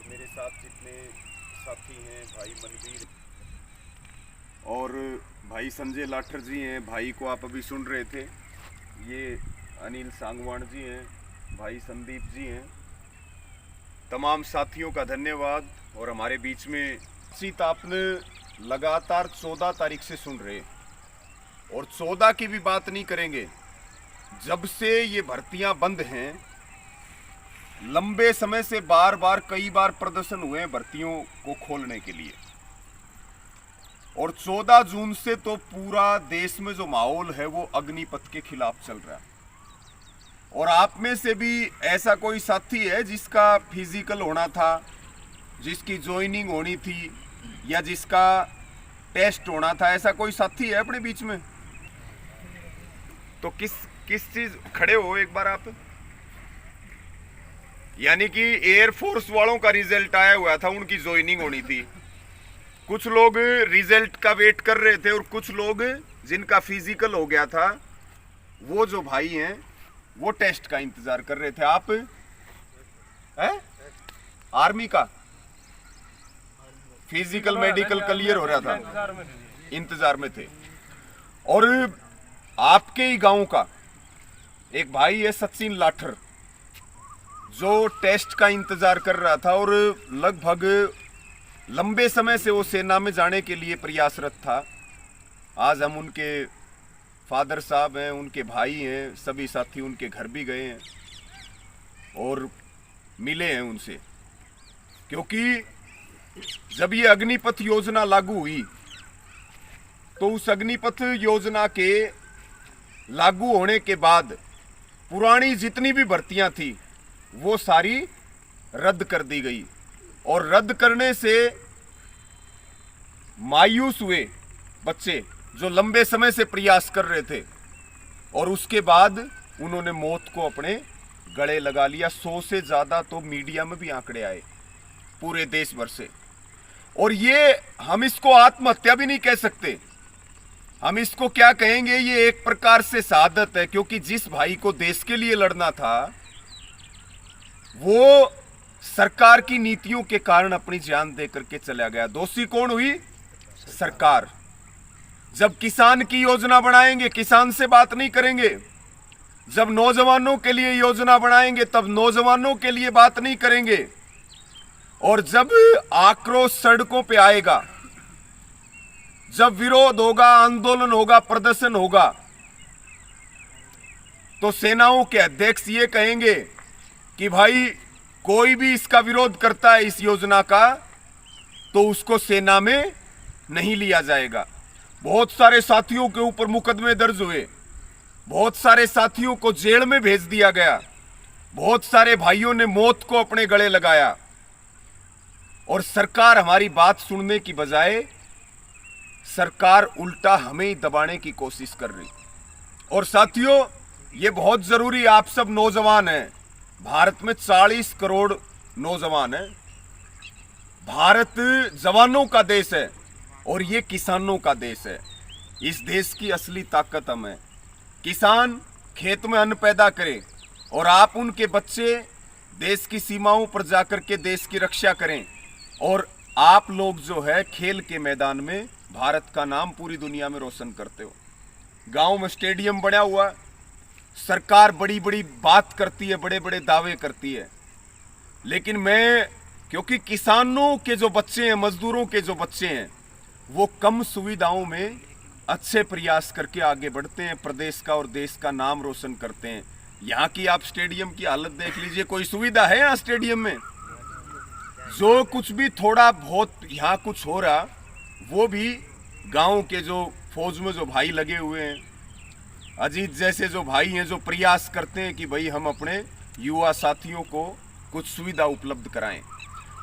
मेरे साथ जितने साथी हैं, भाई मनवीर और भाई संजय लाठर जी हैं, भाई को आप अभी सुन रहे थे, ये अनिल सांगवान जी हैं, भाई संदीप जी हैं, तमाम साथियों का धन्यवाद। और हमारे बीच में बातचीत आपने लगातार 14 तारीख से सुन रहे, और 14 की भी बात नहीं करेंगे। जब से ये भर्तियां बंद हैं, लंबे समय से बार बार कई बार प्रदर्शन हुए हैं भर्तियों को खोलने के लिए, और 14 जून से तो पूरा देश में जो माहौल है वो अग्निपथ के खिलाफ चल रहा है। और आप में से भी ऐसा कोई साथी है जिसका फिजिकल होना था, जिसकी ज्वाइनिंग होनी थी, या जिसका टेस्ट होना था? ऐसा कोई साथी है अपने बीच में? तो किस चीज खड़े हो एक बार आप। यानी कि एयरफोर्स वालों का रिजल्ट आया हुआ था, उनकी ज्वाइनिंग होनी थी। कुछ लोग रिजल्ट का वेट कर रहे थे, और कुछ लोग जिनका फिजिकल हो गया था, वो जो भाई हैं वो टेस्ट का इंतजार कर रहे थे। आप आर्मी का फिजिकल मेडिकल क्लियर हो रहा था, इंतजार में थे। और आपके ही गांव का एक भाई है सचिन लाठर, जो टेस्ट का इंतजार कर रहा था, और लगभग लंबे समय से वो सेना में जाने के लिए प्रयासरत था। आज हम उनके फादर साहब हैं, उनके भाई हैं, सभी साथी उनके घर भी गए हैं और मिले हैं उनसे, क्योंकि जब ये अग्निपथ योजना लागू हुई तो उस अग्निपथ योजना के लागू होने के बाद पुरानी जितनी भी भर्तियां थी वो सारी रद्द कर दी गई। और रद्द करने से मायूस हुए बच्चे जो लंबे समय से प्रयास कर रहे थे, और उसके बाद उन्होंने मौत को अपने गले लगा लिया। 100 से ज्यादा तो मीडिया में भी आंकड़े आए पूरे देश भर से। और ये हम इसको आत्महत्या भी नहीं कह सकते, हम इसको क्या कहेंगे, ये एक प्रकार से शहादत है, क्योंकि जिस भाई को देश के लिए लड़ना था वो सरकार की नीतियों के कारण अपनी जान दे करके चला गया। दोषी कौन हुई? सरकार। जब किसान की योजना बनाएंगे किसान से बात नहीं करेंगे, जब नौजवानों के लिए योजना बनाएंगे तब नौजवानों के लिए बात नहीं करेंगे, और जब आक्रोश सड़कों पे आएगा, जब विरोध होगा, आंदोलन होगा, प्रदर्शन होगा, तो सेनाओं के अध्यक्ष ये कहेंगे कि भाई कोई भी इसका विरोध करता है इस योजना का, तो उसको सेना में नहीं लिया जाएगा। बहुत सारे साथियों के ऊपर मुकदमे दर्ज हुए, बहुत सारे साथियों को जेल में भेज दिया गया, बहुत सारे भाइयों ने मौत को अपने गले लगाया, और सरकार हमारी बात सुनने की बजाय सरकार उल्टा हमें ही दबाने की कोशिश कर रही। और साथियों, ये बहुत जरूरी, आप सब नौजवान हैं, भारत में 40 करोड़ नौजवान हैं, भारत जवानों का देश है और ये किसानों का देश है। इस देश की असली ताकत हम है। किसान खेत में अन्न पैदा करे और आप उनके बच्चे देश की सीमाओं पर जाकर के देश की रक्षा करें, और आप लोग जो है खेल के मैदान में भारत का नाम पूरी दुनिया में रोशन करते हो। गांव में स्टेडियम बना हुआ, सरकार बड़ी बड़ी बात करती है, बड़े बड़े दावे करती है, लेकिन मैं, क्योंकि किसानों के जो बच्चे हैं, मजदूरों के जो बच्चे हैं, वो कम सुविधाओं में अच्छे प्रयास करके आगे बढ़ते हैं, प्रदेश का और देश का नाम रोशन करते हैं। यहाँ की आप स्टेडियम की हालत देख लीजिए, कोई सुविधा है यहाँ स्टेडियम में? जो कुछ भी थोड़ा बहुत यहाँ कुछ हो रहा, वो भी गांव के जो फौज में जो भाई लगे हुए हैं, अजीत जैसे जो भाई हैं, जो प्रयास करते हैं कि भाई हम अपने युवा साथियों को कुछ सुविधा उपलब्ध कराएं।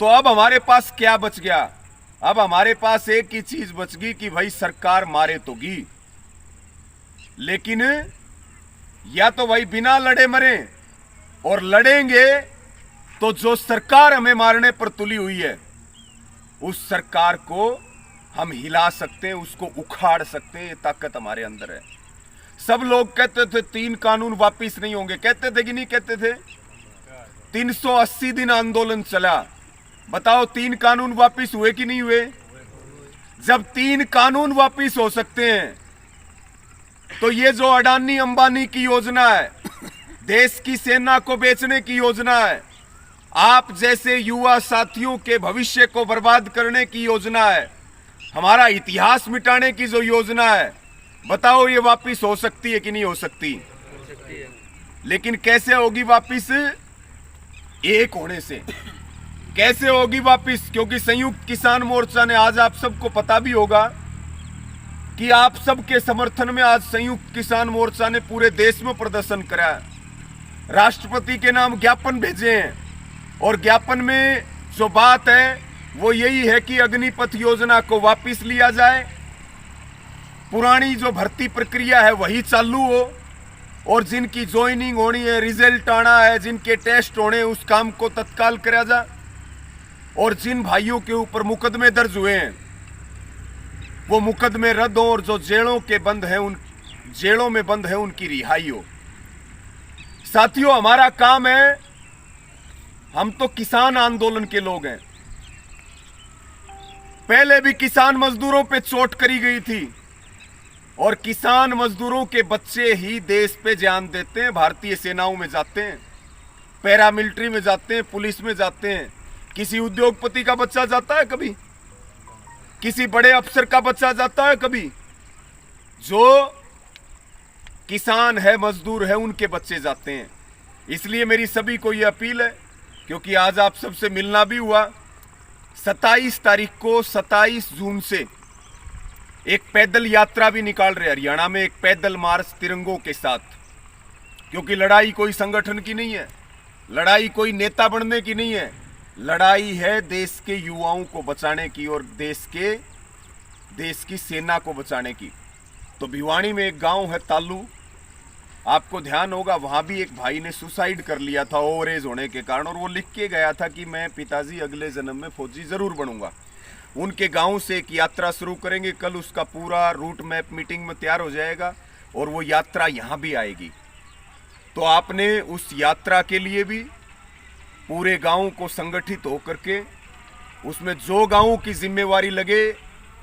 तो अब हमारे पास क्या बच गया? अब हमारे पास एक ही चीज बच गई कि भाई सरकार मारे तो गी, लेकिन या तो भाई बिना लड़े मरे, और लड़ेंगे तो जो सरकार हमें मारने पर तुली हुई है उस सरकार को हम हिला सकते हैं, उसको उखाड़ सकते हैं। ये ताकत हमारे अंदर है। सब लोग कहते थे 3 कानून वापिस नहीं होंगे, कहते थे कि नहीं कहते थे? 380 दिन आंदोलन चला, बताओ 3 कानून वापिस हुए कि नहीं हुए? जब 3 कानून वापिस हो सकते हैं तो ये जो अडानी अंबानी की योजना है, देश की सेना को बेचने की योजना है, आप जैसे युवा साथियों के भविष्य को बर्बाद करने की योजना है, हमारा इतिहास मिटाने की जो योजना है, बताओ ये वापिस हो सकती है कि नहीं हो सकती? लेकिन कैसे होगी वापिस? एक होने से। कैसे होगी वापिस? क्योंकि संयुक्त किसान मोर्चा ने, आज आप सबको पता भी होगा कि आप सबके समर्थन में आज संयुक्त किसान मोर्चा ने पूरे देश में प्रदर्शन करा, राष्ट्रपति के नाम ज्ञापन भेजे हैं, और ज्ञापन में जो बात है वो यही है कि अग्निपथ योजना को वापस लिया जाए, पुरानी जो भर्ती प्रक्रिया है वही चालू हो, और जिनकी ज्वाइनिंग होनी है, रिजल्ट आना है, जिनके टेस्ट होने, उस काम को तत्काल करा जाए, और जिन भाइयों के ऊपर मुकदमे दर्ज हुए हैं वो मुकदमे रद्द हो, और जो जेलों के बंद हैं, उन जेलों में बंद है उनकी रिहाई हो। साथियों, हमारा काम है, हम तो किसान आंदोलन के लोग हैं। पहले भी किसान मजदूरों पे चोट करी गई थी, और किसान मजदूरों के बच्चे ही देश पे जान देते हैं, भारतीय सेनाओं में जाते हैं, पैरामिलिट्री में जाते हैं, पुलिस में जाते हैं। किसी उद्योगपति का बच्चा जाता है कभी? किसी बड़े अफसर का बच्चा जाता है कभी? जो किसान है, मजदूर है, उनके बच्चे जाते हैं। इसलिए मेरी सभी को यह अपील है, क्योंकि आज आप सबसे मिलना भी हुआ, 27 तारीख को, 27 जून से एक पैदल यात्रा भी निकाल रहे हरियाणा में, एक पैदल मार्च तिरंगों के साथ। क्योंकि लड़ाई कोई संगठन की नहीं है, लड़ाई कोई नेता बनने की नहीं है, लड़ाई है देश के युवाओं को बचाने की और देश की सेना को बचाने की। तो भिवानी में एक गांव है तालू, आपको ध्यान होगा, वहां भी एक भाई ने सुसाइड कर लिया था ओवर एज होने के कारण, और वो लिख के गया था कि मैं पिताजी अगले जन्म में फौजी जरूर बनूंगा। उनके गांव से एक यात्रा शुरू करेंगे, कल उसका पूरा रूट मैप मीटिंग में तैयार हो जाएगा, और वो यात्रा यहाँ भी आएगी। तो आपने उस यात्रा के लिए भी पूरे गांव को संगठित होकर के, उसमें जो गांव की जिम्मेवारी लगे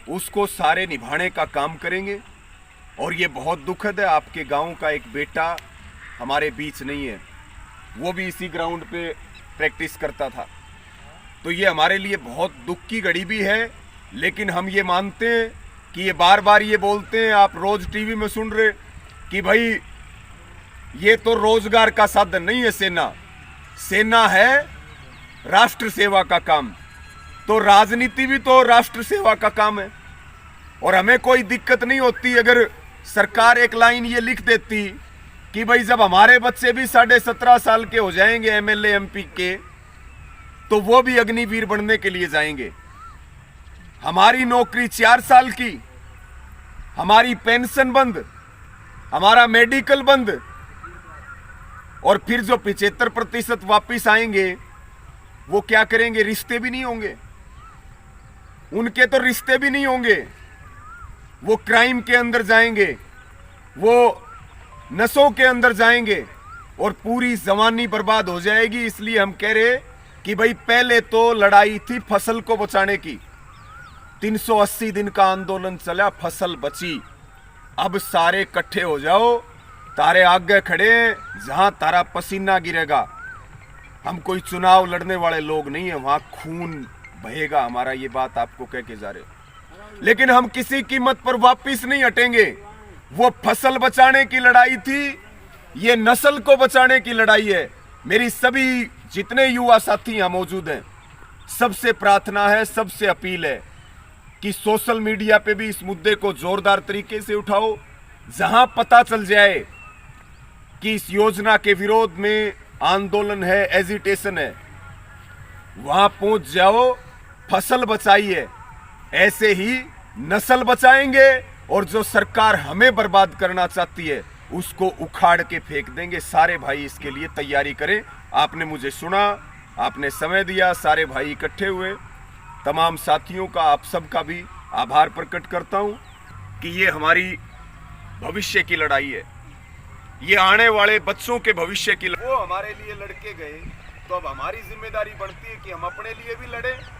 उसको सारे निभाने का काम करेंगे। और ये बहुत दुखद है, आपके गांव का एक बेटा हमारे बीच नहीं है, वो भी इसी ग्राउंड पे प्रैक्टिस करता था। तो ये हमारे लिए बहुत दुख की घड़ी भी है, लेकिन हम ये मानते हैं कि ये बार बार ये बोलते हैं, आप रोज टीवी में सुन रहे कि भाई ये तो रोजगार का साधन नहीं है सेना, सेना है राष्ट्र सेवा का काम। तो राजनीति भी तो राष्ट्र सेवा का काम है, और हमें कोई दिक्कत नहीं होती अगर सरकार एक लाइन ये लिख देती कि भाई जब हमारे बच्चे भी 17.5 साल के हो जाएंगे एमएलए एमपी के, तो वो भी अग्निवीर बनने के लिए जाएंगे। हमारी नौकरी 4 साल की, हमारी पेंशन बंद, हमारा मेडिकल बंद, और फिर जो 75% वापिस आएंगे वो क्या करेंगे? रिश्ते भी नहीं होंगे, उनके तो रिश्ते भी नहीं होंगे, वो क्राइम के अंदर जाएंगे, वो नशों के अंदर जाएंगे, और पूरी जवानी बर्बाद हो जाएगी। इसलिए हम कह रहे कि भाई पहले तो लड़ाई थी फसल को बचाने की, 380 दिन का आंदोलन चला, फसल बची। अब सारे इकट्ठे हो जाओ, तारे आगे खड़े, जहां तारा पसीना गिरेगा। हम कोई चुनाव लड़ने वाले लोग नहीं है, वहां खून बहेगा हमारा, ये बात आपको कह के जा रहे। लेकिन हम किसी कीमत पर वापिस नहीं हटेंगे। वो फसल बचाने की लड़ाई थी, ये नस्ल को बचाने की लड़ाई है। मेरी सभी जितने युवा साथी यहाँ मौजूद हैं, सबसे प्रार्थना है, सबसे अपील है कि सोशल मीडिया पे भी इस मुद्दे को जोरदार तरीके से उठाओ। जहां पता चल जाए कि इस योजना के विरोध में आंदोलन है, एजिटेशन है, वहां पहुंच जाओ, फसल बचाइए। ऐसे ही नस्ल बचाएंगे, और जो सरकार हमें बर्बाद करना चाहती है उसको उखाड़ के फेंक देंगे। सारे भाई इसके लिए तैयारी करें। आपने मुझे सुना, आपने समय दिया, सारे भाई इकट्ठे हुए, तमाम साथियों का, आप सबका भी आभार प्रकट करता हूं कि ये हमारी भविष्य की लड़ाई है, ये आने वाले बच्चों के भविष्य की लड़ाई। वो हमारे लिए लड़के गए तो अब हमारी जिम्मेदारी बनती है कि हम अपने लिए भी लड़ें